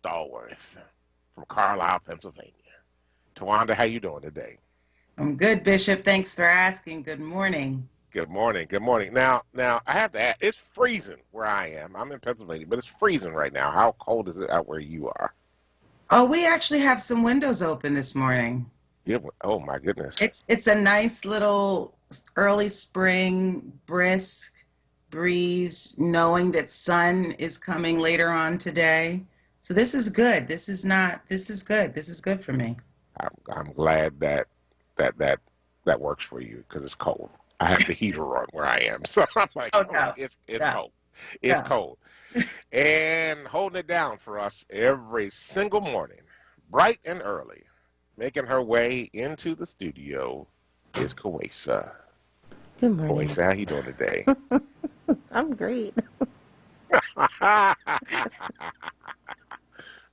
Stallworth from Carlisle, Pennsylvania. Tawanda, how you doing today? I'm good, Bishop. Thanks for asking. Good morning. Good morning. Good morning. Now I have to ask, it's freezing where I am. I'm in Pennsylvania, but it's freezing right now. How cold is it out where you are? Oh, we actually have some windows open this morning. Yeah. Oh my goodness. It's a nice little early spring brisk breeze, knowing that sun is coming later on today. So this is good. This is good. This is good for me. I'm glad that works for you because it's cold. I have the heater on where I am, so I'm like, Oh oh, no, it's no, cold. It's no. cold. And holding it down for us every single morning, bright and early, making her way into the studio is Kawesa. Good morning. Kawesa, how you doing today? I'm great.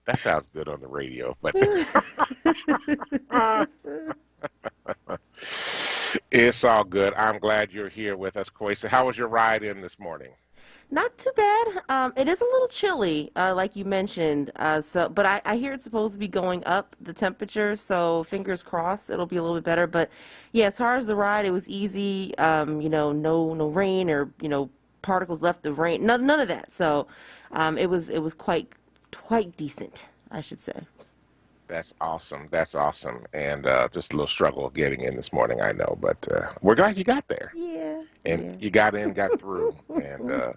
That sounds good on the radio, but it's all good. I'm glad you're here with us, Kawesa. How was your ride in this morning? Not too bad. It is a little chilly, like you mentioned. But I hear it's supposed to be going up the temperature, so fingers crossed it'll be a little bit better. But yeah, as far as the ride, it was easy. No rain or particles left of rain. None of that. So it was quite decent, I should say. That's awesome. That's awesome. And just a little struggle getting in this morning, I know, but we're glad you got there. Yeah, And yeah. you got in, got through, and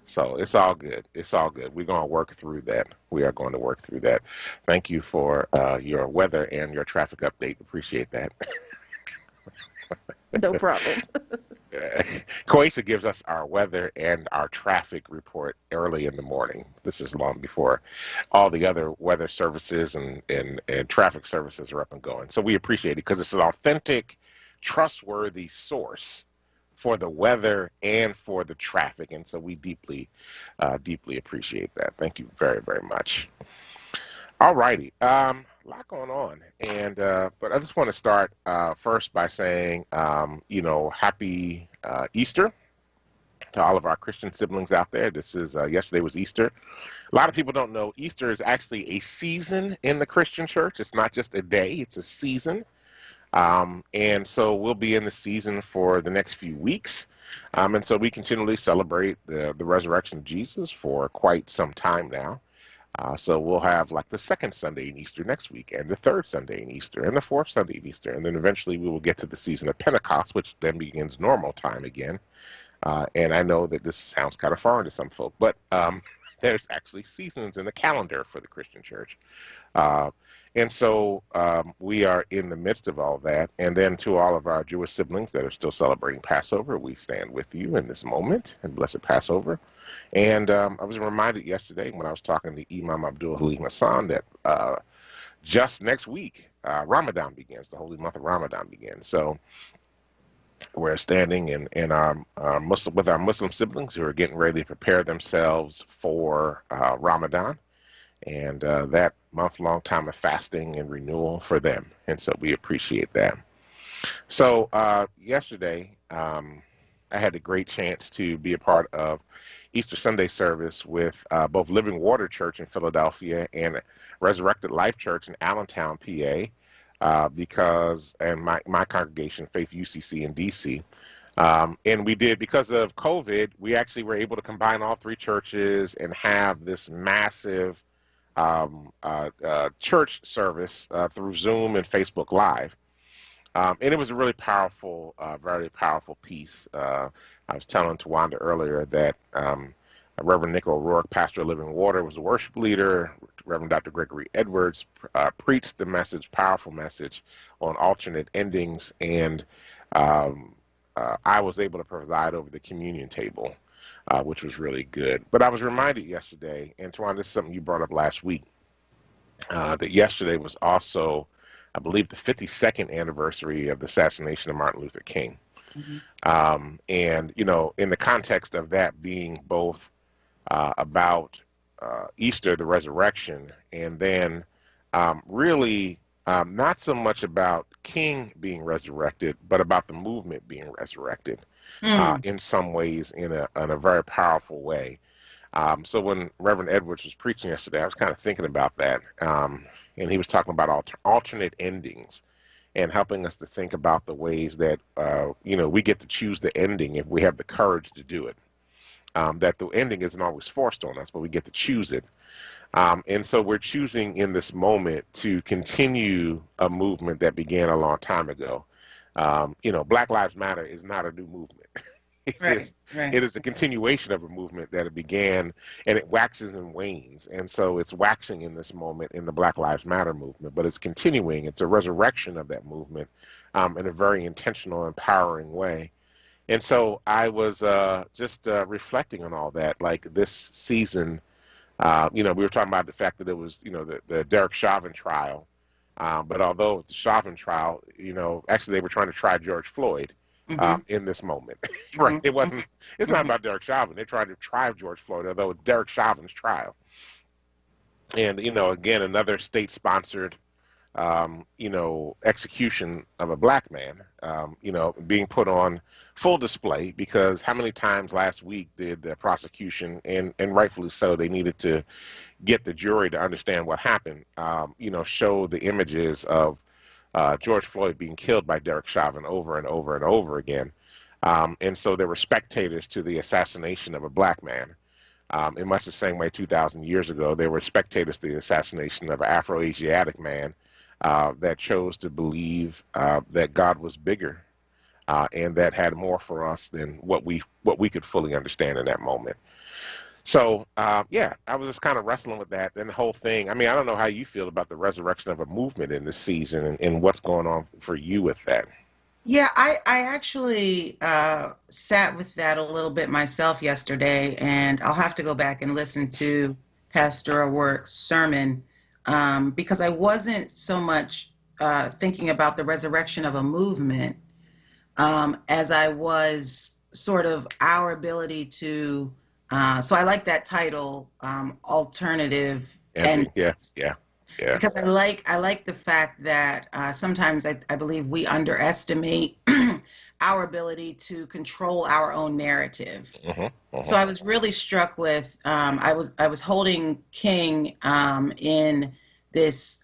so it's all good. It's all good. We're going to work through that. We are going to work through that. Thank you for your weather and your traffic update. Appreciate that. No problem. Koesa gives us our weather and our traffic report early in the morning. This is long before all the other weather services and traffic services are up and going. So we appreciate it because it's an authentic, trustworthy source for the weather and for the traffic. And so we deeply appreciate that. Thank you very, very much. All righty. A lot going on. And but I just want to start first by saying, happy Easter to all of our Christian siblings out there. This is yesterday was Easter. A lot of people don't know Easter is actually a season in the Christian church. It's not just a day, it's a season. And so we'll be in the season for the next few weeks. And so we continually celebrate the resurrection of Jesus for quite some time now. So we'll have like the second Sunday in Easter next week, and the third Sunday in Easter, and the fourth Sunday in Easter. And then eventually we will get to the season of Pentecost, which then begins normal time again. And I know that this sounds kind of foreign to some folk, but there's actually seasons in the calendar for the Christian church. And so we are in the midst of all that. And then to all of our Jewish siblings that are still celebrating Passover, we stand with you in this moment and blessed Passover. And I was reminded yesterday when I was talking to Imam Abdul Halim Hassan that just next week, Ramadan begins, the holy month of Ramadan begins. So we're standing in our Muslim siblings who are getting ready to prepare themselves for Ramadan. And that month-long time of fasting and renewal for them. And so we appreciate that. So yesterday, I had the great chance to be a part of Easter Sunday service with both Living Water Church in Philadelphia and Resurrected Life Church in Allentown, PA, and my congregation, Faith UCC in DC. And we did, because of COVID, we actually were able to combine all three churches and have this massive church service through Zoom and Facebook Live. And it was a really powerful, very powerful piece. I was telling Tawanda earlier that Reverend Nick O'Rourke, pastor of Living Water, was a worship leader. Reverend Dr. Gregory Edwards preached the message, powerful message on alternate endings. And I was able to preside over the communion table, which was really good. But I was reminded yesterday, and Tawanda, this is something you brought up last week, that yesterday was also, I believe, the 52nd anniversary of the assassination of Martin Luther King. Mm-hmm. And, in the context of that being both about Easter, the resurrection, and then really not so much about King being resurrected, but about the movement being resurrected in some ways in a very powerful way. So when Reverend Edwards was preaching yesterday, I was kind of thinking about that, and he was talking about alternate endings and helping us to think about the ways that we get to choose the ending if we have the courage to do it. That the ending isn't always forced on us, but we get to choose it. And so we're choosing in this moment to continue a movement that began a long time ago. Black Lives Matter is not a new movement. It Right, is, right. it is a continuation of a movement that it began, and it waxes and wanes. And so it's waxing in this moment in the Black Lives Matter movement, but it's continuing. It's a resurrection of that movement in a very intentional, empowering way. And so I was just reflecting on all that, like this season. We were talking about the fact that it was, the Derek Chauvin trial. But although it's the Chauvin trial, actually they were trying to try George Floyd Mm-hmm, in this moment, right? mm-hmm, It wasn't. It's not mm-hmm. about Derek Chauvin. They tried to try George Floyd, although it's Derek Chauvin's trial. And again, another state-sponsored, execution of a black man, being put on full display because how many times last week did the prosecution, and rightfully so, they needed to get the jury to understand what happened, show the images of George Floyd being killed by Derek Chauvin over and over and over again. And so there were spectators to the assassination of a black man. In much the same way 2,000 years ago, there were spectators to the assassination of an Afro-Asiatic man that chose to believe that God was bigger and that had more for us than what we could fully understand in that moment. So, I was just kind of wrestling with that and the whole thing. I mean, I don't know how you feel about the resurrection of a movement in this season and what's going on for you with that. Yeah, I actually sat with that a little bit myself yesterday, and I'll have to go back and listen to Pastor O'Rourke's sermon because I wasn't so much thinking about the resurrection of a movement as I was sort of our ability to. So I like that title, alternative Ending, yeah, endings, yeah, yeah. because I like the fact that sometimes I believe we underestimate our ability to control our own narrative. Hmm. So Hmm. I was really struck with I was holding King in this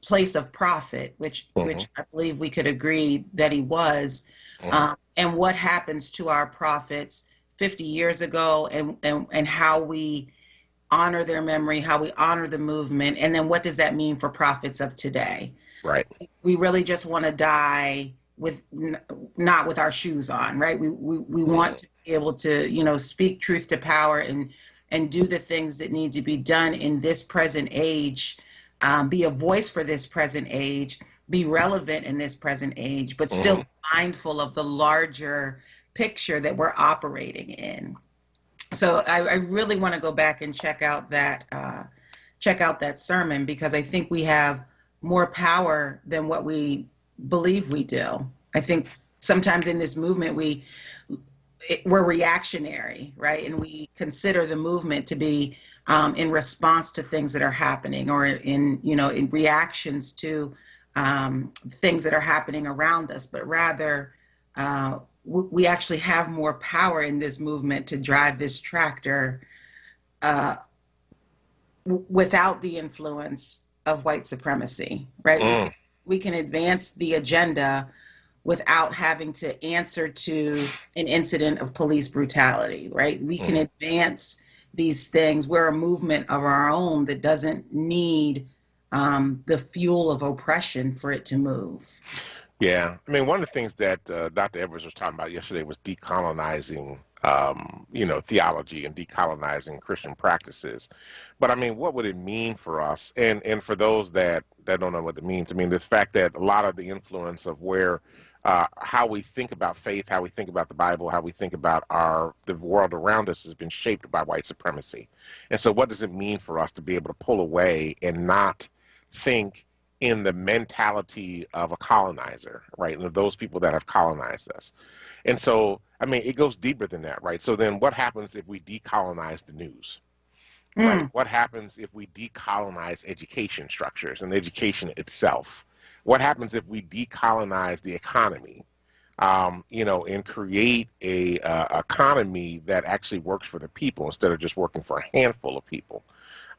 place of prophet, which Hmm. I believe we could agree that he was, Hmm. and what happens to our prophets 50 years ago, and how we honor their memory, how we honor the movement, and then what does that mean for prophets of today? Right. We really just want to die with not with our shoes on, right? We want Hmm. to be able to, speak truth to power and do the things that need to be done in this present age, be a voice for this present age, be relevant in this present age, but Hmm. still mindful of the larger picture that we're operating in. So I really want to go back and check out that sermon because I think we have more power than what we believe we do. I think sometimes in this movement we're reactionary, right? And we consider the movement to be in response to things that are happening, or in reactions to things that are happening around us, but rather we actually have more power in this movement to drive this tractor uh, without the influence of white supremacy, right? We Mm. can we can advance the agenda without having to answer to an incident of police brutality, right? We can Hmm. advance these things. We're a movement of our own that doesn't need the fuel of oppression for it to move. Yeah, I mean, one of the things that Dr. Edwards was talking about yesterday was decolonizing, theology and decolonizing Christian practices. But I mean, what would it mean for us? And for those that don't know what it means, I mean, the fact that a lot of the influence of where how we think about faith, how we think about the Bible, how we think about the world around us has been shaped by white supremacy. And so, what does it mean for us to be able to pull away and not think in the mentality of a colonizer, right? And of those people that have colonized us. And so, I mean, it goes deeper than that, right? So then what happens if we decolonize the news, right? Mm, What happens if we decolonize education structures and education itself? What happens if we decolonize the economy? and create a economy that actually works for the people instead of just working for a handful of people.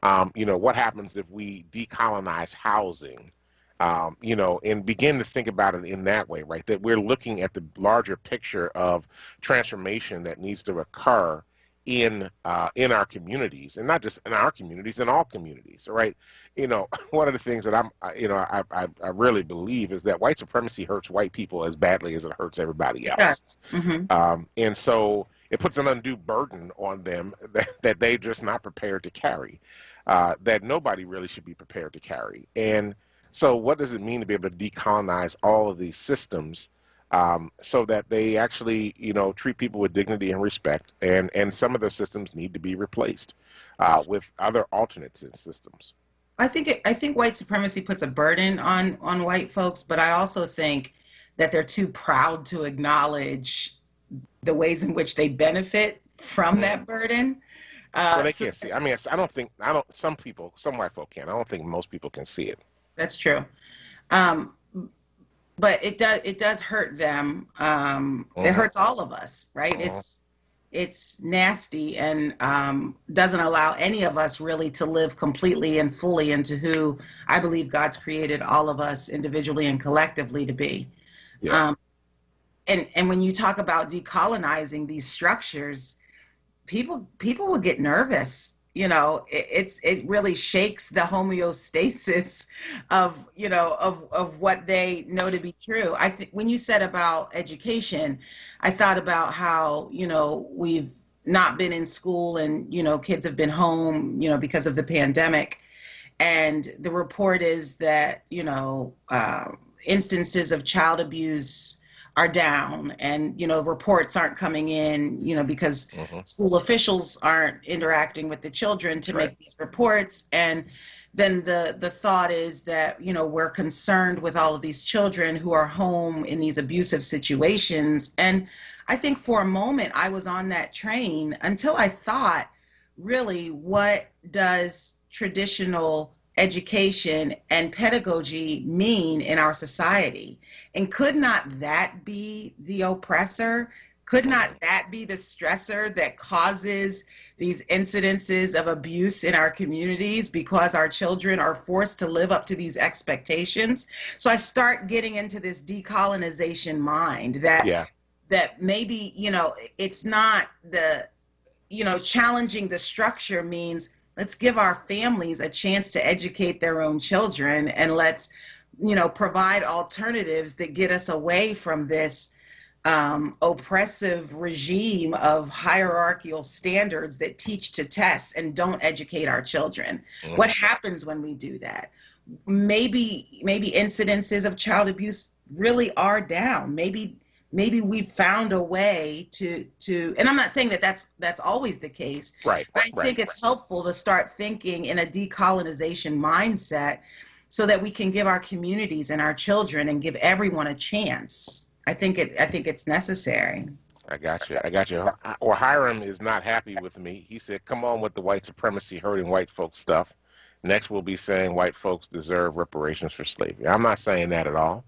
What happens if we decolonize housing, and begin to think about it in that way, right? That we're looking at the larger picture of transformation that needs to occur in our communities, and not just in our communities, in all communities, right? One of the things that I really believe is that white supremacy hurts white people as badly as it hurts everybody else. Yes. Mm-hmm. And so it puts an undue burden on them that they're just not prepared to carry, that nobody really should be prepared to carry. And so what does it mean to be able to decolonize all of these systems, so that they actually, treat people with dignity and respect, and some of the systems need to be replaced with other alternate systems. I think white supremacy puts a burden on white folks, but I also think that they're too proud to acknowledge the ways in which they benefit from that burden. Well, they can't see. I mean, some white folk can. I don't think most people can see it. That's true. But it does hurt them. It hurts all of us, right? It's nasty, and doesn't allow any of us really to live completely and fully into who I believe God's created all of us individually and collectively to be. Yeah. And when you talk about decolonizing these structures, people will get nervous. It really shakes the homeostasis of what they know to be true. I think when you said about education, I thought about how we've not been in school, and kids have been home because of the pandemic, and the report is that instances of child abuse are down, and reports aren't coming in because school officials aren't interacting with the children to make these reports. And then the thought is that we're concerned with all of these children who are home in these abusive situations. And I think for a moment I was on that train until I thought, really, what does traditional education and pedagogy mean in our society? And could not that be the oppressor? Could not that be the stressor that causes these incidences of abuse in our communities, because our children are forced to live up to these expectations? So I start getting into this decolonization mind that maybe, it's not the, challenging the structure means let's give our families a chance to educate their own children, and let's, provide alternatives that get us away from this oppressive regime of hierarchical standards that teach to test and don't educate our children. What happens when we do that? Maybe incidences of child abuse really are down. Maybe we've found a way to, and I'm not saying that that's always the case. Right. But I think it's helpful to start thinking in a decolonization mindset so that we can give our communities and our children and give everyone a chance. I think it's necessary. I got you. Or Hiram is not happy with me. He said, come on with the white supremacy hurting white folks stuff. Next we'll be saying white folks deserve reparations for slavery. I'm not saying that at all.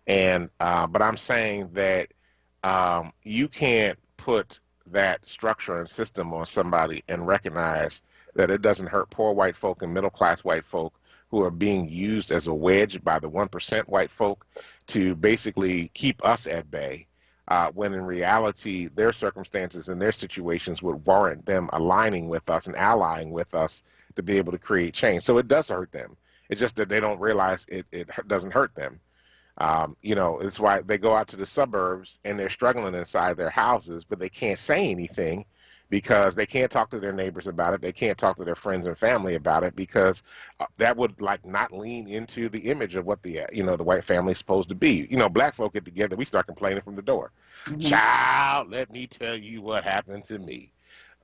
And but I'm saying that you can't put that structure and system on somebody and recognize that it doesn't hurt poor white folk and middle-class white folk who are being used as a wedge by the 1% white folk to basically keep us at bay, when in reality their circumstances and their situations would warrant them aligning with us and allying with us to be able to create change. So it does hurt them. It's just that they don't realize it doesn't hurt them. It's why they go out to the suburbs and they're struggling inside their houses, but they can't say anything because they can't talk to their neighbors about it. They can't talk to their friends and family about it because that would not lean into the image of what the white family is supposed to be. Black folk get together, we start complaining from the door. Child, let me tell you what happened to me.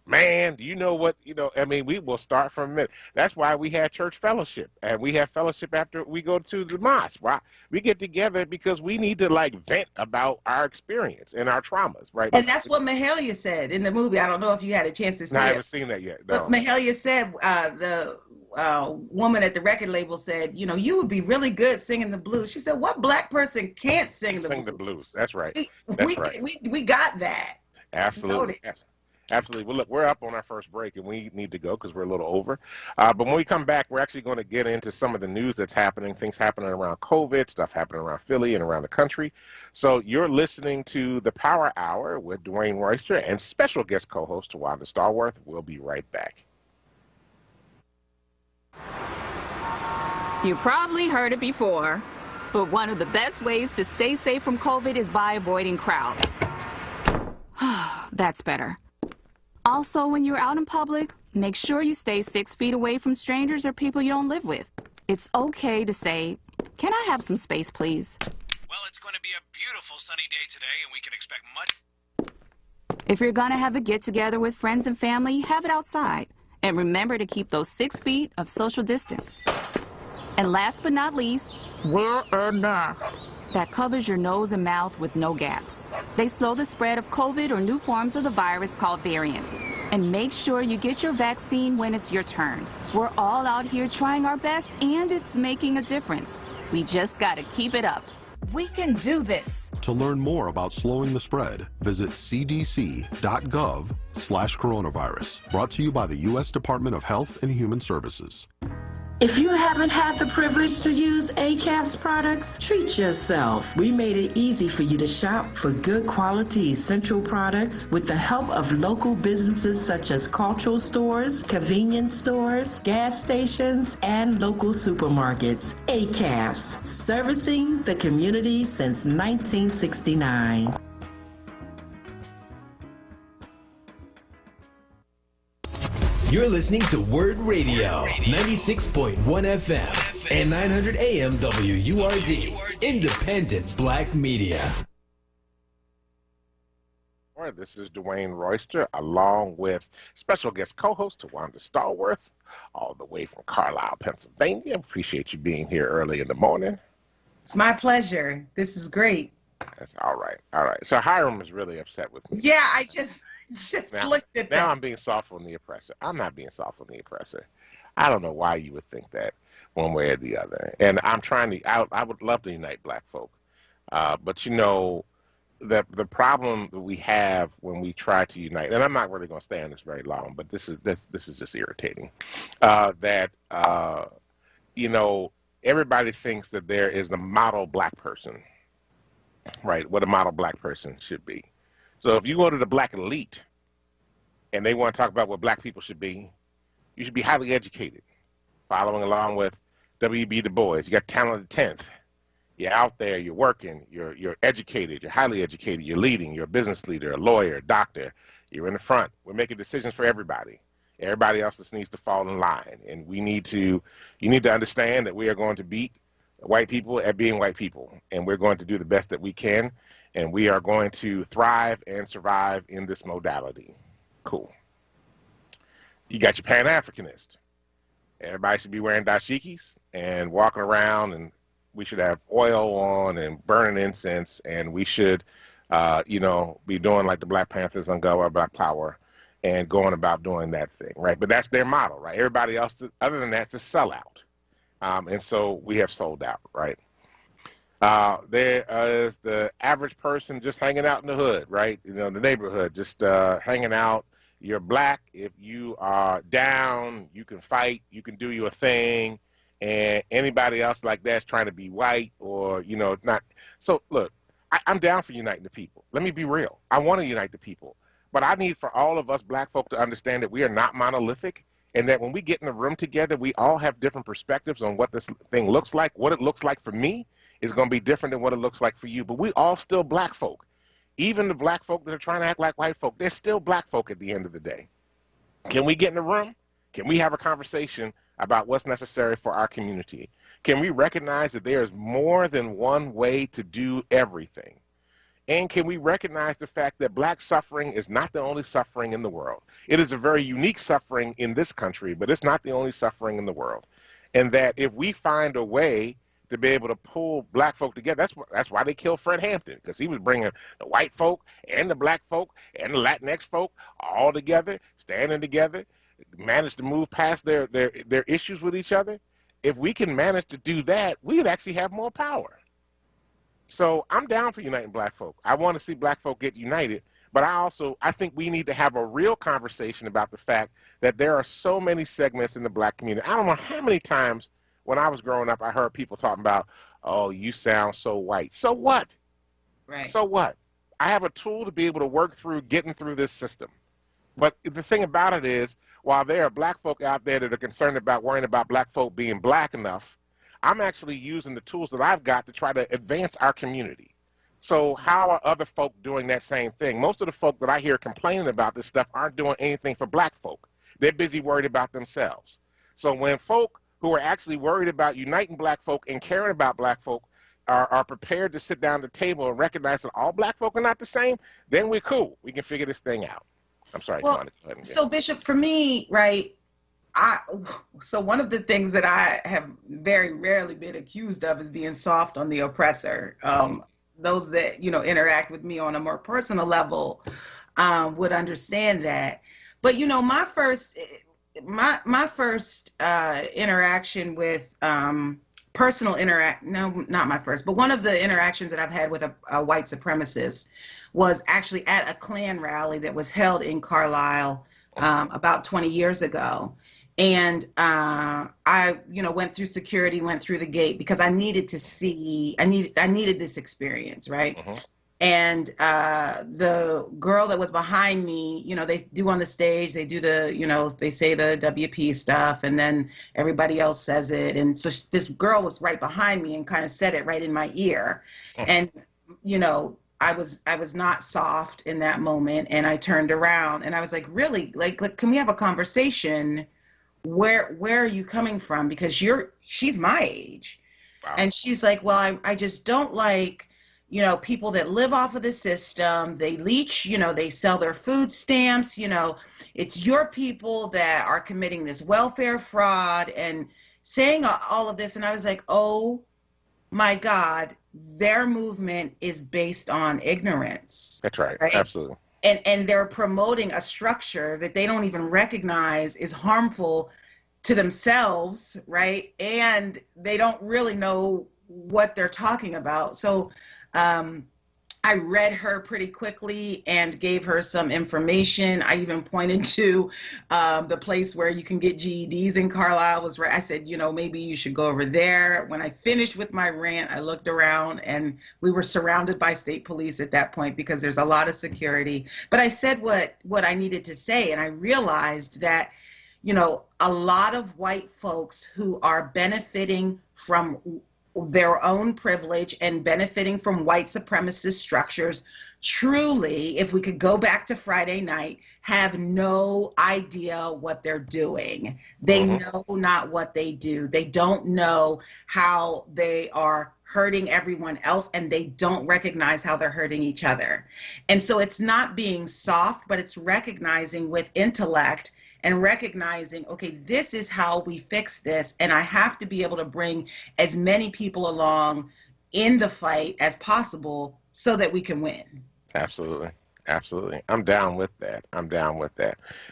Man, do you know what, I mean, we will start from a minute. That's why we had church fellowship, and we have fellowship after we go to the mosque. Why? We get together because we need to like vent about our experience and our traumas, right? And that's what Mahalia said in the movie. I don't know if you had a chance to No, I see it, haven't seen that yet. but No. Mahalia said the woman at the record label said, you would be really good singing the blues. She said, what black person can't sing the Sing the blues? blues. That's right. We, That's we, right. we got that. Absolutely. Noted. Absolutely. Well, look, we're up on our first break, and we need to go because we're a little over. But when we come back, we're actually going to get into some of the news that's happening, things happening around COVID, stuff happening around Philly and around the country. So you're listening to the Power Hour with Dwayne Royster and special guest co-host Tawanda Starworth. We'll be right back. You probably heard it before, but one of the best ways to stay safe from COVID is by avoiding crowds. That's better. Also, when you're out in public, make sure you stay 6 feet away from strangers or people you don't live with. It's okay to say, "Can I have some space, please?" Well, it's going to be a beautiful sunny day today, and we can expect much. If you're gonna have a get-together with friends and family, have it outside. And remember to keep those 6 feet of social distance. And last but not least, wear a mask that covers your nose and mouth with no gaps. They slow the spread of COVID or new forms of the virus called variants. And make sure you get your vaccine when it's your turn. We're all out here trying our best, and it's making a difference. We just gotta keep it up. We can do this. To learn more about slowing the spread, visit cdc.gov/coronavirus. Brought to you by the U.S. Department of Health and Human Services. If you haven't had the privilege to use ACAP's products, treat yourself. We made it easy for you to shop for good quality essential products with the help of local businesses such as cultural stores, convenience stores, gas stations, and local supermarkets. ACAPs, servicing the community since 1969. You're listening to WURD Radio, 96.1 FM and 900 AM WURD, independent black media. This is Dwayne Royster, along with special guest co-host Tawanda Starworth, all the way from Carlisle, Pennsylvania. Appreciate you being here early in the morning. It's my pleasure. This is great. That's all right. All right. So Hiram is really upset with me. Yeah, I just looked at that. Now I'm being soft on the oppressor. I'm not being soft on the oppressor. I don't know why you would think that one way or the other. And I'm trying to, I would love to unite black folk. But the problem that we have when we try to unite, and I'm not really going to stay on this very long, but this is just irritating, everybody thinks that there is the model black person, right? What a model black person should be. So if you go to the black elite and they want to talk about what black people should be, you should be highly educated, following along with W.B. Du Bois. You got talented 10th. You're out there, you're working, you're educated, you're highly educated, you're leading, you're a business leader, a lawyer, a doctor, you're in the front. We're making decisions for everybody. Everybody else just needs to fall in line. And you need to understand that we are going to beat white people at being white people. And we're going to do the best that we can. And we are going to thrive and survive in this modality. Cool. You got your Pan-Africanist. Everybody should be wearing dashikis and walking around, and we should have oil on and burning incense, and we should, be doing like the Black Panthers on Go or Black Power and going about doing that thing, right? But that's their model, right? Everybody else, other than that, is a sellout. And so we have sold out, right? There is the average person just hanging out in the hood, right? The neighborhood, just hanging out. You're black. If you are down, you can fight. You can do your thing. And anybody else like that's trying to be white or, not. So, look, I'm down for uniting the people. Let me be real. I want to unite the people. But I need for all of us black folk to understand that we are not monolithic, and that when we get in a room together, we all have different perspectives on what this thing looks like. What it looks like for me is going to be different than what it looks like for you. But we all still black folk. Even the black folk that are trying to act like white folk, they're still black folk at the end of the day. Can we get in a room? Can we have a conversation about what's necessary for our community? Can we recognize that there is more than one way to do everything? And can we recognize the fact that black suffering is not the only suffering in the world? It is a very unique suffering in this country, but it's not the only suffering in the world. And that if we find a way to be able to pull black folk together, that's why they killed Fred Hampton, because he was bringing the white folk and the black folk and the Latinx folk all together, standing together, managed to move past their issues with each other. If we can manage to do that, we would actually have more power. So I'm down for uniting black folk. I want to see black folk get united, but I think we need to have a real conversation about the fact that there are so many segments in the black community. I don't know how many times when I was growing up I heard people talking about, oh, you sound so white. So what? Right. So what? I have a tool to be able to work through getting through this system. But the thing about it is, while there are black folk out there that are concerned about worrying about black folk being black enough, I'm actually using the tools that I've got to try to advance our community. So how are other folk doing that same thing? Most of the folk that I hear complaining about this stuff aren't doing anything for black folk. They're busy worried about themselves. So when folk who are actually worried about uniting black folk and caring about black folk are prepared to sit down at the table and recognize that all black folk are not the same, then we're cool. We can figure this thing out. I'm sorry. Well, so Bishop, for me, right, so one of the things that I have very rarely been accused of is being soft on the oppressor. Those that, interact with me on a more personal level would understand that. But, my first interaction with not my first, but one of the interactions that I've had with a white supremacist was actually at a Klan rally that was held in Carlisle about 20 years ago. And I, went through security, went through the gate because I needed to see, I needed this experience, right? Mm-hmm. And the girl that was behind me, they do on the stage, they do the, they say the WP stuff, and then everybody else says it. And so this girl was right behind me and kind of said it right in my ear. And, I was not soft in that moment, and I turned around and I was like, really, like can we have a conversation? Where are you coming from? Because she's my age. Wow. And she's like, well, I just don't like, people that live off of the system. They leech, they sell their food stamps, it's your people that are committing this welfare fraud and saying all of this. And I was like, oh my God, their movement is based on ignorance. That's right? Absolutely. And they're promoting a structure that they don't even recognize is harmful to themselves, right? And they don't really know what they're talking about. So I read her pretty quickly and gave her some information. I even pointed to the place where you can get GEDs in Carlisle. Was right. I said, maybe you should go over there. When I finished with my rant, I looked around and we were surrounded by state police at that point because there's a lot of security. But I said what I needed to say, and I realized that, a lot of white folks who are benefiting from their own privilege and benefiting from white supremacist structures truly, if we could go back to Friday night, have no idea what they're doing. They know not what they do. They don't know how they are hurting everyone else, and they don't recognize how they're hurting each other. And so it's not being soft, but it's recognizing with intellect and recognizing, okay, this is how we fix this. And I have to be able to bring as many people along in the fight as possible so that we can win. Absolutely. Absolutely. I'm down with that.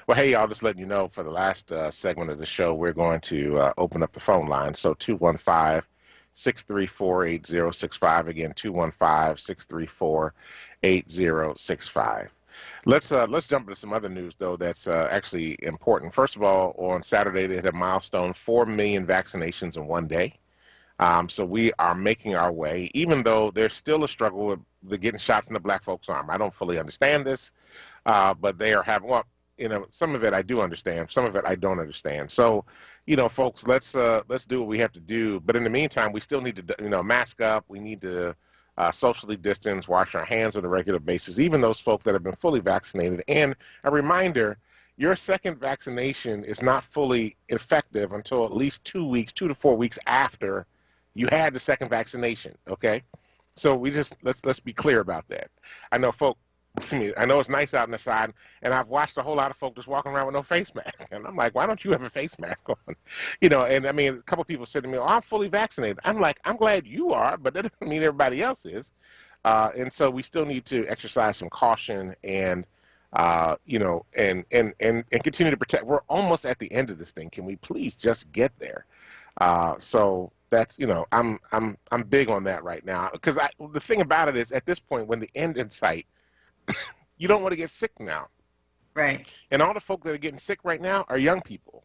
Well, hey, y'all, just letting you know for the last segment of the show, we're going to open up the phone line. So 215-634-8065. Again, 215-634-8065. Let's jump into some other news, though, that's actually important. First of all, on Saturday, they hit a milestone, 4 million vaccinations in one day. So we are making our way, even though there's still a struggle with the getting shots in the black folks' arm. I don't fully understand this, but they are having, some of it I do understand, some of it I don't understand. So, folks, let's do what we have to do. But in the meantime, we still need to, mask up. We need to socially distance, wash our hands on a regular basis, even those folk that have been fully vaccinated. And a reminder, your second vaccination is not fully effective until at least 2 to 4 weeks after you had the second vaccination, okay? So we just let's be clear about that. I know folk. I know it's nice out in the side, and I've watched a whole lot of folk just walking around with no face mask, and I'm like, why don't you have a face mask on? And I mean, a couple people said to me, "Oh, I'm fully vaccinated." I'm like, I'm glad you are, but that doesn't mean everybody else is. And so we still need to exercise some caution and and continue to protect. We're almost at the end of this thing. Can we please just get there? So that's I'm big on that right now, because the thing about it is, at this point, when the end in sight, you don't want to get sick now. Right. And all the folk that are getting sick right now are young people.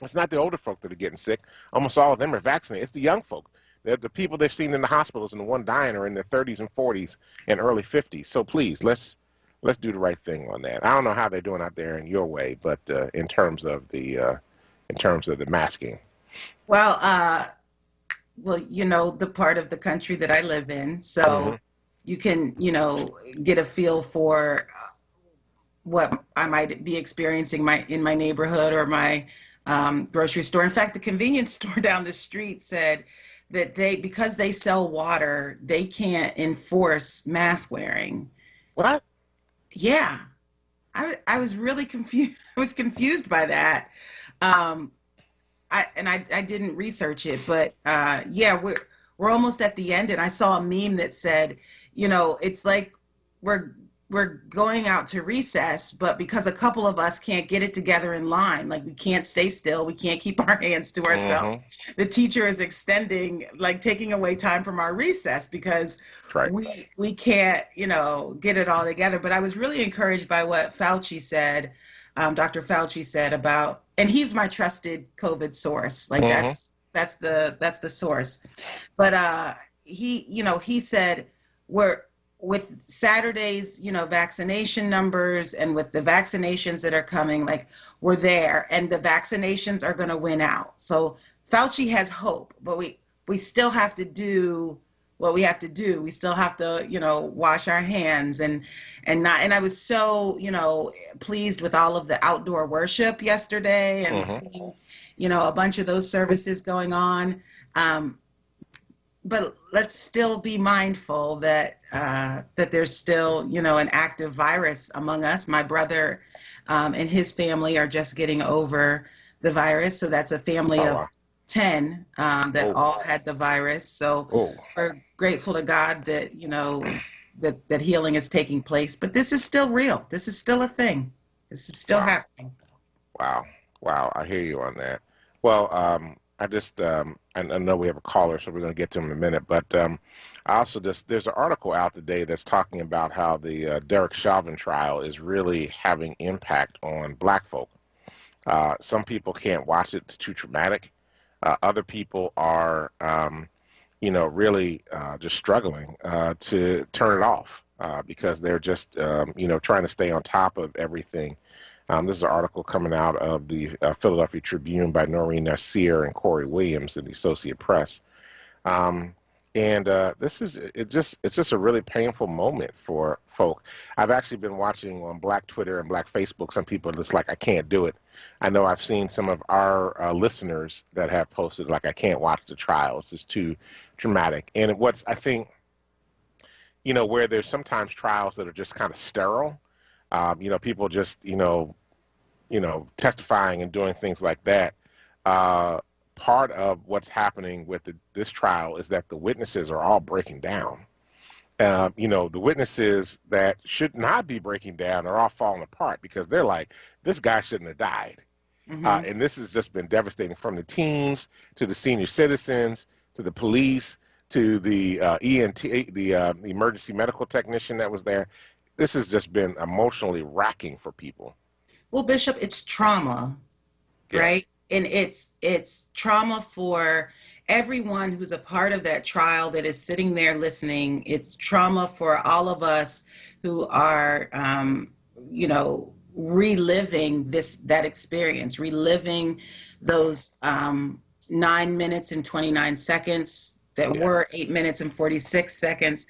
It's not the older folk that are getting sick. Almost all of them are vaccinated. It's the young folk. The people they've seen in the hospitals and the one dying are in their 30s and 40s and early 50s. So please, let's do the right thing on that. I don't know how they're doing out there in your way, but in terms of the masking. Well, the part of the country that I live in, so you can, get a feel for what I might be experiencing in my neighborhood or my grocery store. In fact, the convenience store down the street said that because they sell water, they can't enforce mask wearing. What? Yeah. I was really confused. I was confused by that. I didn't research it, but yeah, we're almost at the end. And I saw a meme that said, it's like we're going out to recess, but because a couple of us can't get it together in line, like we can't stay still, we can't keep our hands to ourselves. The teacher is taking away time from our recess because we can't, get it all together. But I was really encouraged by what Fauci said, Dr. Fauci said about, and he's my trusted COVID source. Like that's the source. But he said with Saturday's, vaccination numbers and with the vaccinations that are coming, like we're there and the vaccinations are going to win out. So Fauci has hope, but we still have to do what we have to do. We still have to, wash our hands and I was so, pleased with all of the outdoor worship yesterday and seeing, a bunch of those services going on. But let's still be mindful that there's still, an active virus among us. My brother and his family are just getting over the virus. So that's a family of 10 that all had the virus. So we're grateful to God that, that healing is taking place. But this is still real. This is still a thing. This is still happening. Wow. I hear you on that. Well, I just, I know we have a caller, so we're going to get to him in a minute, but I also there's an article out today that's talking about how the Derek Chauvin trial is really having impact on black folk. Some people can't watch it, it's too traumatic. Other people are, really just struggling to turn it off because they're just, trying to stay on top of everything. This is an article coming out of the Philadelphia Tribune by Noreen Nasir and Corey Williams in the Associated Press. It's just a really painful moment for folk. I've actually been watching on Black Twitter and Black Facebook. Some people are just like, I can't do it. I know I've seen some of our listeners that have posted like, I can't watch the trial. It's just too dramatic. And I think, where there's sometimes trials that are just kind of sterile. People just, testifying and doing things like that. Part of what's happening with this trial is that the witnesses are all breaking down. The witnesses that should not be breaking down are all falling apart because they're like, this guy shouldn't have died. And this has just been devastating, from the teens to the senior citizens to the police to the ENT, the emergency medical technician that was there. This has just been emotionally racking for people. Well, Bishop, it's trauma, right? And it's trauma for everyone who's a part of that trial that is sitting there listening. It's trauma for all of us who are, reliving that experience, reliving those 9 minutes and 29 seconds that were 8 minutes and 46 seconds.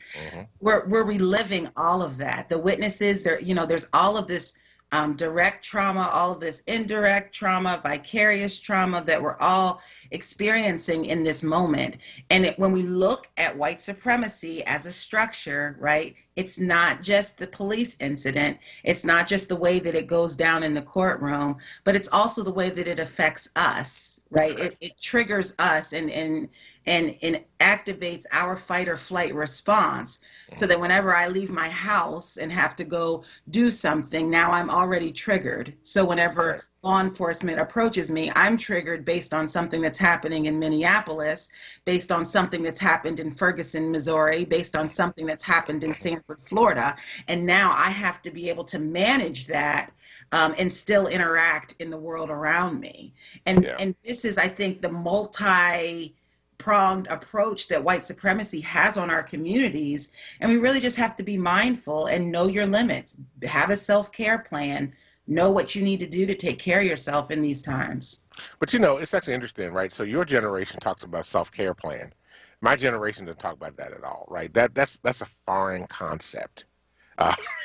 We're reliving all of that. The witnesses, there's all of this direct trauma, all of this indirect trauma, vicarious trauma that we're all experiencing in this moment. And when we look at white supremacy as a structure, right, it's not just the police incident, it's not just the way that it goes down in the courtroom, but it's also the way that it affects us, right? It triggers us and activates our fight or flight response, so that whenever I leave my house and have to go do something, now I'm already triggered. So whenever law enforcement approaches me, I'm triggered based on something that's happening in Minneapolis, based on something that's happened in Ferguson, Missouri, based on something that's happened in Sanford, Florida. And now I have to be able to manage that and still interact in the world around me. And this is, I think, the multi-pronged approach that white supremacy has on our communities. And we really just have to be mindful and know your limits, have a self-care plan, know what you need to do to take care of yourself in these times. But you know, it's actually interesting, right? So your generation talks about self-care plan. My generation doesn't talk about that at all, right? That's a foreign concept,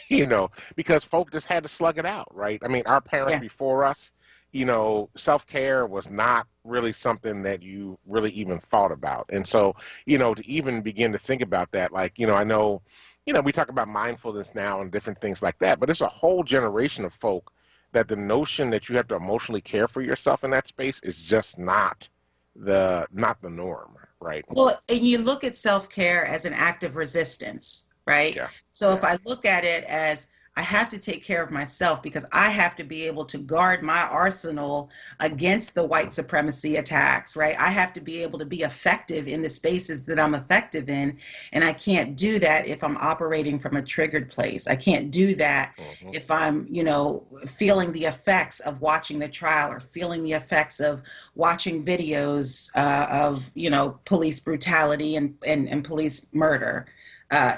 you know, because folk just had to slug it out, right? I mean, our parents before us, you know, self-care was not really something that you really even thought about. And so, you know, to even begin to think about that, like, you know, I know, you know, we talk about mindfulness now and different things like that, but there's a whole generation of folk that the notion that you have to emotionally care for yourself in that space is just not the norm, right? Well, and you look at self-care as an act of resistance, right? Yeah. So if I look at it as I have to take care of myself because I have to be able to guard my arsenal against the white supremacy attacks, right? I have to be able to be effective in the spaces that I'm effective in. And I can't do that if I'm operating from a triggered place. I can't do that if I'm, you know, feeling the effects of watching the trial or feeling the effects of watching videos of, you know, police brutality and police murder.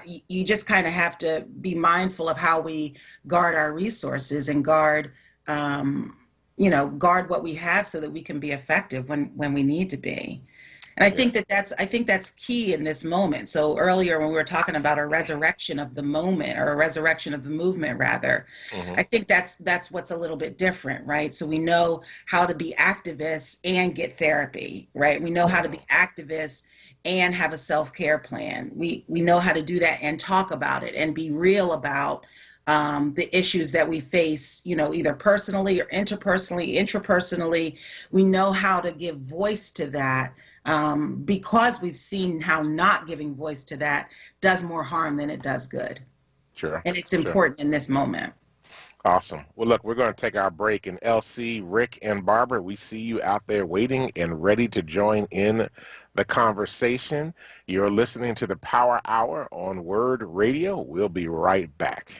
You just kind of have to be mindful of how we guard our resources and guard what we have so that we can be effective when we need to be. And I think that's key in this moment. So earlier when we were talking about a resurrection of the moment, or a resurrection of the movement rather, I think that's what's a little bit different, right? So we know how to be activists and get therapy, right? We know how to be activists and have a self-care plan. We know how to do that and talk about it and be real about the issues that we face, you know, either personally or interpersonally, intrapersonally. We know how to give voice to that because we've seen how not giving voice to that does more harm than it does good. Sure. And it's important in this moment. Awesome. Well, look, we're going to take our break. And LC, Rick, and Barbara, we see you out there waiting and ready to join in the conversation. You're listening to the Power Hour on WURD Radio. We'll be right back.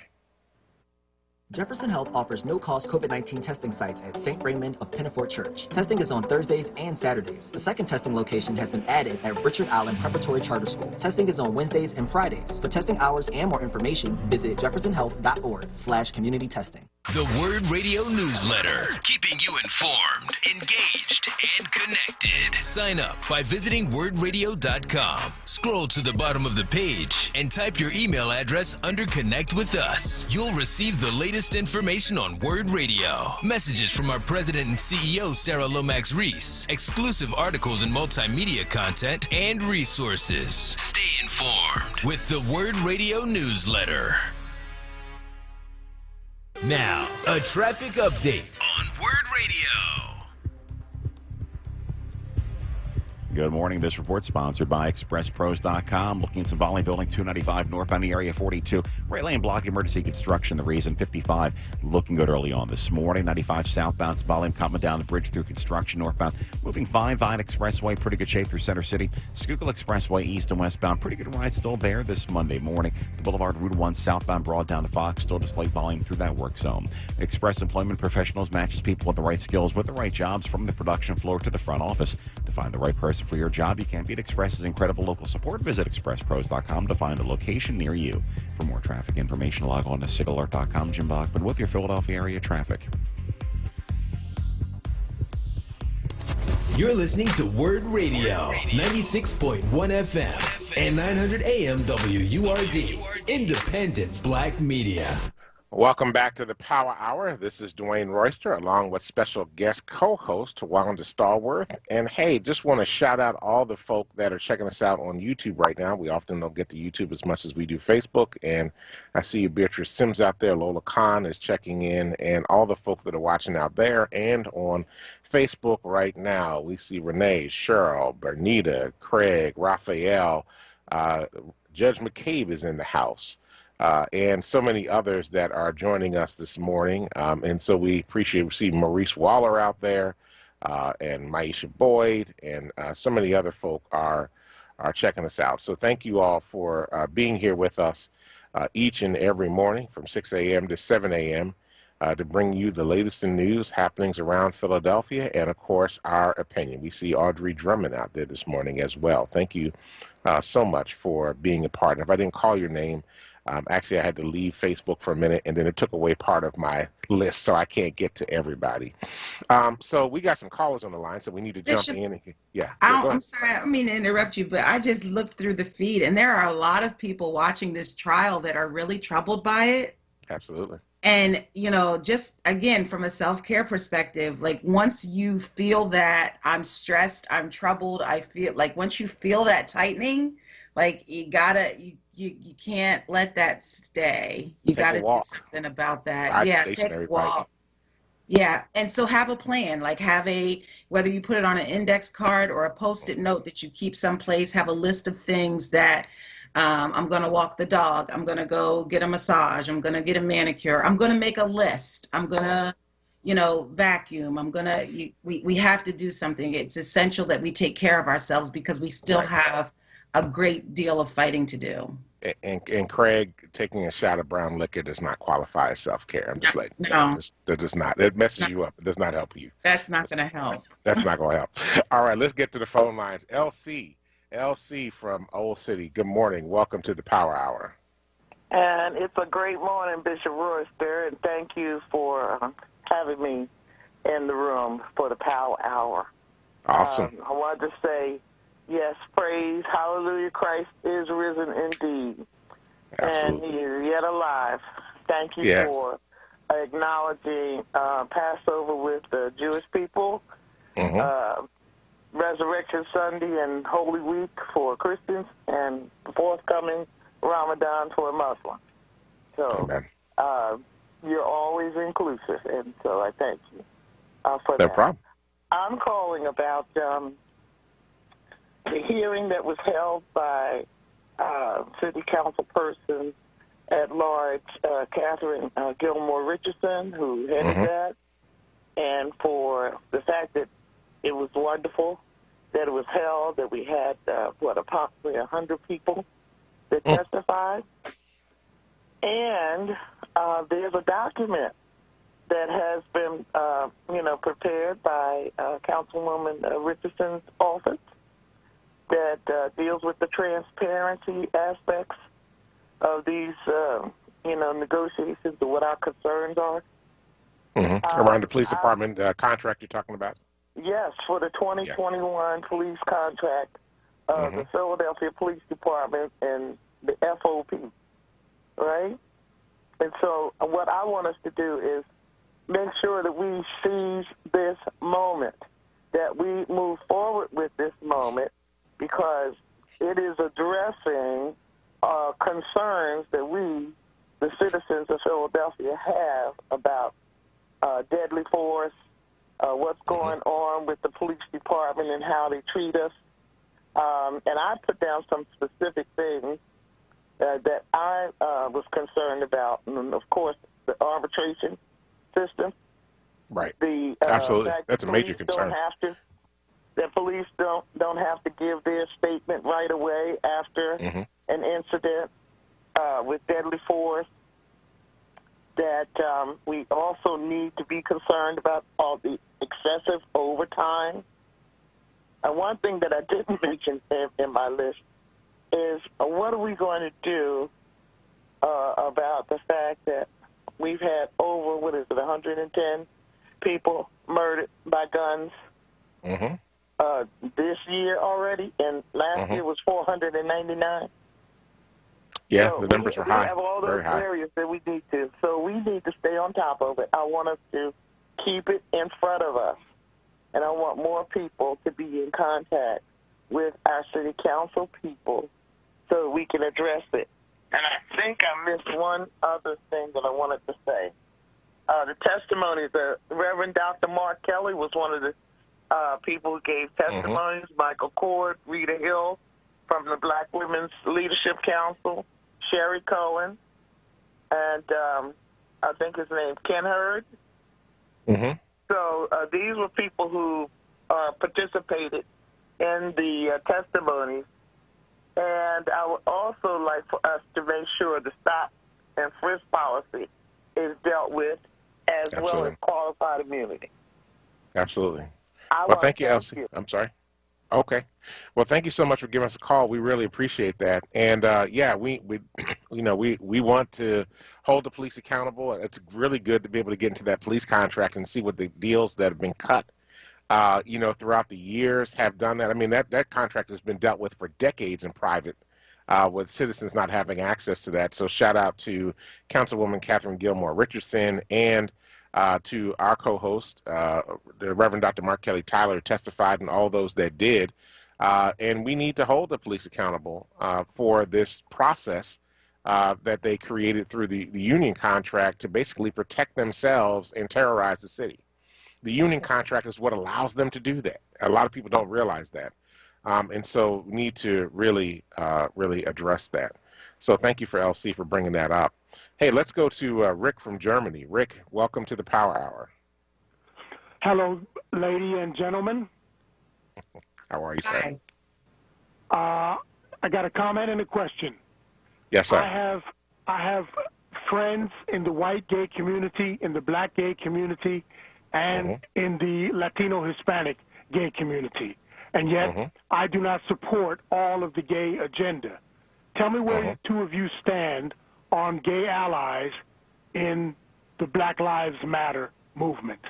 Jefferson Health offers no-cost COVID-19 testing sites at St. Raymond of Pinafort Church. Testing is on Thursdays and Saturdays. The second testing location has been added at Richard Allen Preparatory Charter School. Testing is on Wednesdays and Fridays. For testing hours and more information, visit jeffersonhealth.org/community testing. The WURD Radio newsletter, keeping you informed, engaged, and connected. Sign up by visiting wordradio.com. Scroll to the bottom of the page and type your email address under Connect with Us. You'll receive the latest information on WURD Radio, messages from our president and CEO, Sarah Lomax Reese, exclusive articles and multimedia content, and resources. Stay informed with the WURD Radio newsletter. Now, a traffic update on WURD Radio. Good morning. This report sponsored by ExpressPros.com. Looking at some volume building 295 northbound, the area 42. Right lane block, emergency construction. The reason 55 looking good early on this morning. 95 southbound, volume coming down the bridge through construction northbound. Moving fine. Vine Expressway, pretty good shape through Center City. Schuylkill Expressway east and westbound. Pretty good ride still there this Monday morning. The Boulevard Route 1 southbound broad down to Fox. Still just light volume through that work zone. Express Employment Professionals matches people with the right skills with the right jobs from the production floor to the front office. To find the right person for your job, you can't beat Express's incredible local support. Visit ExpressPros.com to find a location near you. For more traffic information, log on to SIGAlert.com. Jim Bachman with your Philadelphia area traffic. You're listening to WURD Radio, 96.1 FM and 900 AM WURD, independent black media. Welcome back to the Power Hour. This is Dwayne Royster along with special guest co-host Wanda Stallworth. And hey, just want to shout out all the folk that are checking us out on YouTube right now. We often don't get to YouTube as much as we do Facebook. And I see you, Beatrice Sims out there. Lola Khan is checking in, and all the folk that are watching out there and on Facebook right now. We see Renee, Cheryl, Bernita, Craig, Raphael, Judge McCabe is in the house. And so many others that are joining us this morning. And so we appreciate, we see Maurice Waller out there, and Maisha Boyd, and so many other folk are checking us out. So thank you all for being here with us each and every morning from 6 a.m. to 7 a.m. To bring you the latest in news, happenings around Philadelphia, and of course, our opinion. We see Audrey Drummond out there this morning as well. Thank you so much for being a part. And if I didn't call your name, actually, I had to leave Facebook for a minute, and then it took away part of my list, so I can't get to everybody. So we got some callers on the line, so we need to jump in. Yeah. I'm sorry, I don't mean to interrupt you, but I just looked through the feed, and there are a lot of people watching this trial that are really troubled by it. Absolutely. And, just again, from a self-care perspective, like once you feel that I'm stressed, I'm troubled, I feel like once you feel that tightening, like you can't let that stay. You got to do something about that. Take a walk. Yeah. And so have a plan, like whether you put it on an index card or a Post-it note that you keep someplace, have a list of things that I'm going to walk the dog. I'm going to go get a massage. I'm going to get a manicure. I'm going to make a list. I'm going to, vacuum. We have to do something. It's essential that we take care of ourselves because we still have a great deal of fighting to do. And Craig, taking a shot of brown liquor does not qualify as self-care. I'm just like, no, that does not. It messes you up. It does not help you. That's not going to help. That's not going to help. All right, let's get to the phone lines. LC from Old City. Good morning. Welcome to the Power Hour. And it's a great morning, Bishop Royster, and thank you for having me in the room for the Power Hour. Awesome. I wanted to say, yes, praise, hallelujah, Christ is risen indeed. Absolutely. And he is yet alive. Thank you for acknowledging Passover with the Jewish people, Resurrection Sunday and Holy Week for Christians, and forthcoming Ramadan for Muslims. So you're always inclusive, and so I thank you for that. No problem. I'm calling about the hearing that was held by City Council person at large, Catherine Gilmore Richardson, who headed that, and for the fact that it was wonderful that it was held, that we had, approximately 100 people that testified. And there's a document that has been, prepared by Councilwoman Richardson's office that deals with the transparency aspects of these, negotiations and what our concerns are. Around the police department contract you're talking about? Yes, for the 2021 police contract of the Philadelphia Police Department and the FOP, right? And so what I want us to do is make sure that we seize this moment, that we move forward with this moment, because it is addressing concerns that we, the citizens of Philadelphia, have about deadly force, what's going on with the police department and how they treat us. And I put down some specific things that I was concerned about, and of course, the arbitration system. Right. Absolutely. That's a major concern. The police don't have to give their statement right away after an incident with deadly force. That we also need to be concerned about all the excessive overtime. And one thing that I didn't mention in my list is what are we going to do about the fact that we've had over, 110 people murdered by guns this year already, and last year was 499. Yeah, So the numbers are we high, have all those very high. areas that we need to. So we need to stay on top of it. I want us to keep it in front of us. And I want more people to be in contact with our city council people so we can address it. And I think I missed one other thing that I wanted to say. The testimony, the Reverend Dr. Mark Kelly was one of the people who gave testimonies. Michael Cord, Rita Hill from the Black Women's Leadership Council, Sherry Cohen, and I think his name Ken Hurd. So these were people who participated in the testimonies. And I would also like for us to make sure the stop and frisk policy is dealt with as well as qualified immunity. Absolutely. Well, thank you, Elsie. I'm sorry. Okay. Well, thank you so much for giving us a call. We really appreciate that. And yeah, we want to hold the police accountable. It's really good to be able to get into that police contract and see what the deals that have been cut, throughout the years have done that. I mean, that contract has been dealt with for decades in private, with citizens not having access to that. So shout out to Councilwoman Catherine Gilmore Richardson and to our co-host, the Reverend Dr. Mark Kelly Tyler, testified, and all those that did. And we need to hold the police accountable for this process that they created through the union contract to basically protect themselves and terrorize the city. The union contract is what allows them to do that. A lot of people don't realize that. And so we need to really address that. So thank you for LC for bringing that up. Hey, let's go to Rick from Germany. Rick, welcome to the Power Hour. Hello, lady and gentlemen. How are you, sir? Hi. I got a comment and a question. Yes, sir. I have friends in the white gay community, in the black gay community, and in the Latino Hispanic gay community. And yet I do not support all of the gay agenda. Tell me where the two of you stand on gay allies in the Black Lives Matter movement.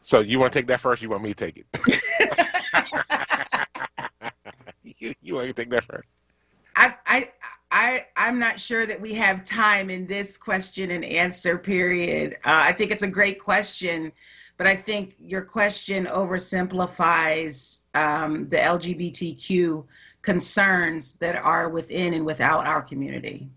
So you want to take that first? You want me to take it? you want to take that first? I'm not sure that we have time in this question and answer period. I think it's a great question, but I think your question oversimplifies the LGBTQ concerns that are within and without our community.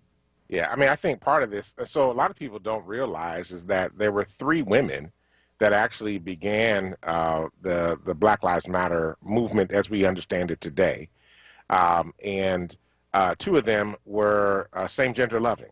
Yeah, I mean, I think part of this, so a lot of people don't realize is that there were 3 women that actually began the Black Lives Matter movement as we understand it today. And 2 of them were same-gender loving,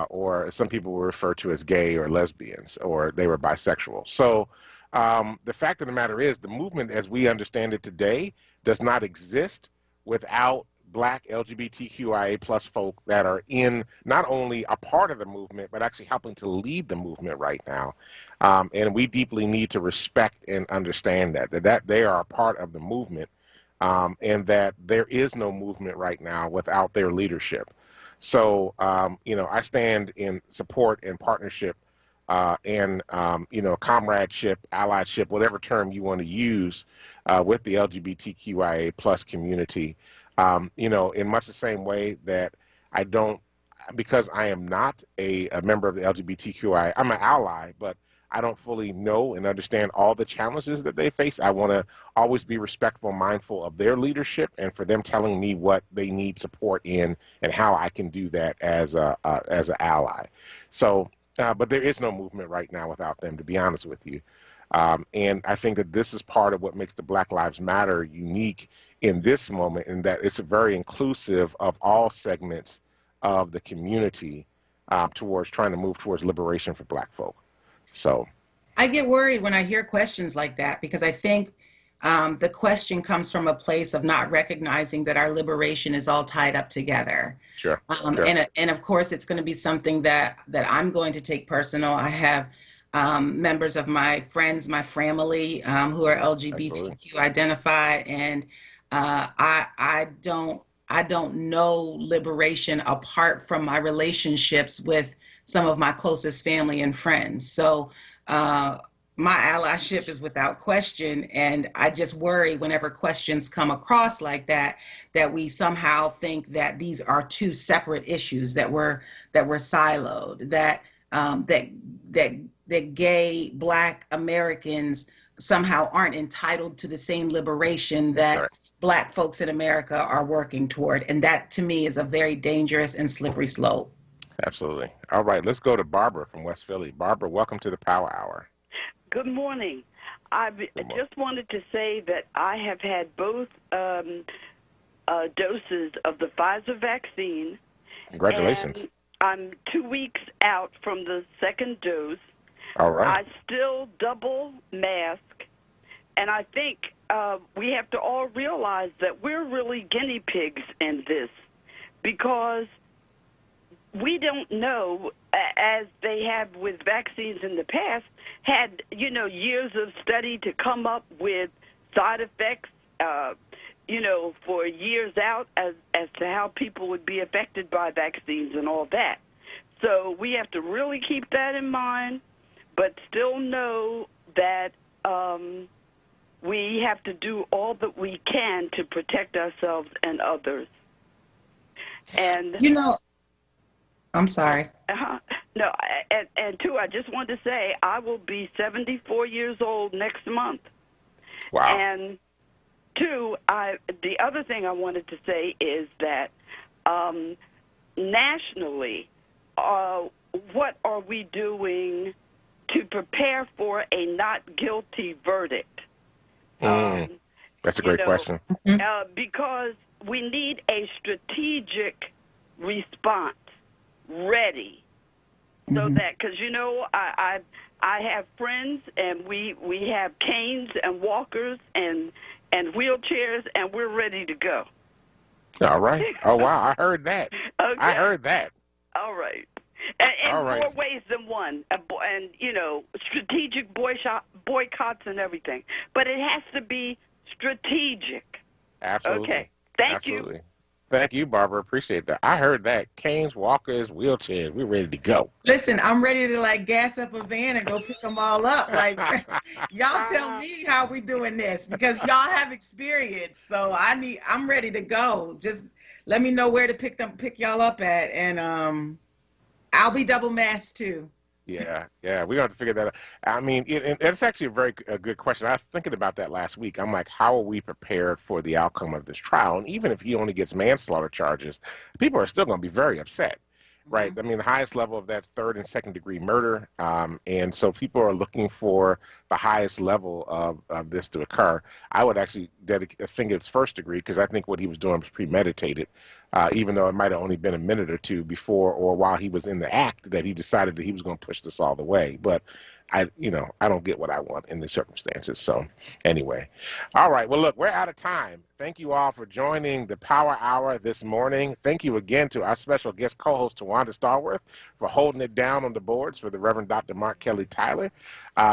or some people will refer to as gay or lesbians, or they were bisexual. So the fact of the matter is the movement as we understand it today does not exist without Black LGBTQIA plus folk that are in not only a part of the movement, but actually helping to lead the movement right now. And we deeply need to respect and understand that they are a part of the movement, and that there is no movement right now without their leadership. So, I stand in support and partnership and, comradeship, allyship, whatever term you want to use with the LGBTQIA plus community. In much the same way that I don't, because I am not a member of the LGBTQI, I'm an ally, but I don't fully know and understand all the challenges that they face. I want to always be respectful, mindful of their leadership, and for them telling me what they need support in and how I can do that as an ally. So, but there is no movement right now without them, to be honest with you. And I think that this is part of what makes the Black Lives Matter unique in this moment, in that it's very inclusive of all segments of the community towards trying to move towards liberation for Black folk. So I get worried when I hear questions like that, because I think the question comes from a place of not recognizing that our liberation is all tied up together. Sure. And of course, it's going to be something that I'm going to take personal. I have members of my friends, my family, who are LGBTQ identified, and I don't know liberation apart from my relationships with some of my closest family and friends. So my allyship is without question, and I just worry whenever questions come across like that, that we somehow think that these are two separate issues, that we're siloed, that that gay Black Americans somehow aren't entitled to the same liberation that Black folks in America are working toward, and that to me is a very dangerous and slippery slope. Absolutely. All right, let's go to Barbara from West Philly. Barbara, welcome to the Power Hour. Good morning. I just wanted to say that I have had both doses of the Pfizer vaccine. Congratulations. And I'm 2 weeks out from the second dose. All right. I still double mask, and I think we have to all realize that we're really guinea pigs in this, because we don't know, as they have with vaccines in the past, had, years of study to come up with side effects, for years out as to how people would be affected by vaccines and all that. So we have to really keep that in mind, but still know that we have to do all that we can to protect ourselves and others. And I'm sorry. No, and two, I just wanted to say I will be 74 years old next month. Wow. And two, the other thing I wanted to say is that nationally, what are we doing to prepare for a not guilty verdict? That's a great question. Because we need a strategic response ready, so that, because I have friends, and we have canes and walkers and wheelchairs, and we're ready to go. All right. Oh wow, I heard that. Okay. I heard that. All right. And All right. more ways than one, and strategic boycotts and everything, but it has to be strategic. Absolutely. Okay. Thank Absolutely. you. Thank you, Barbara. Appreciate that. I heard that. Canes, walkers, wheelchairs. We're ready to go. Listen, I'm ready to gas up a van and go pick them all up. Y'all tell me how we doing this, because y'all have experience. So I'm ready to go. Just let me know where to pick y'all up at, and I'll be double masked too. Yeah, we got to figure that out. I mean, it's actually a good question. I was thinking about that last week. I'm like, how are we prepared for the outcome of this trial? And even if he only gets manslaughter charges, people are still going to be very upset, right? I mean, the highest level of that, third and second degree murder. And so people are looking for the highest level of this to occur. I would actually think it's first degree, because I think what he was doing was premeditated. Even though it might have only been a minute or two before or while he was in the act that he decided that he was going to push this all the way. But I don't get what I want in the circumstances. So anyway, all right. Well, look, we're out of time. Thank you all for joining the Power Hour this morning. Thank you again to our special guest co-host, Tawanda Starworth, for holding it down on the boards for the Reverend Dr. Mark Kelly Tyler.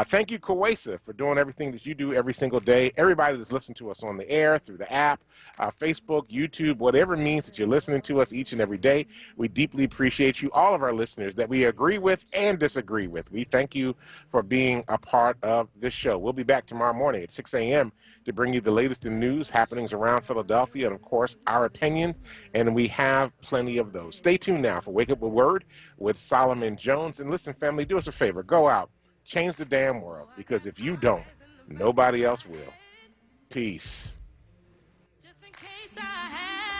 Thank you, Kawesa, for doing everything that you do every single day. Everybody that's listening to us on the air, through the app, Facebook, YouTube, whatever means that you're listening to us each and every day, we deeply appreciate you, all of our listeners that we agree with and disagree with. We thank you for being a part of this show. We'll be back tomorrow morning at 6 a.m. to bring you the latest in news, happenings around Philadelphia, and, of course, our opinions, and we have plenty of those. Stay tuned now for Wake Up with Word with Solomon Jones. And listen, family, do us a favor. Go out. Change the damn world, because if you don't, nobody else will. Peace.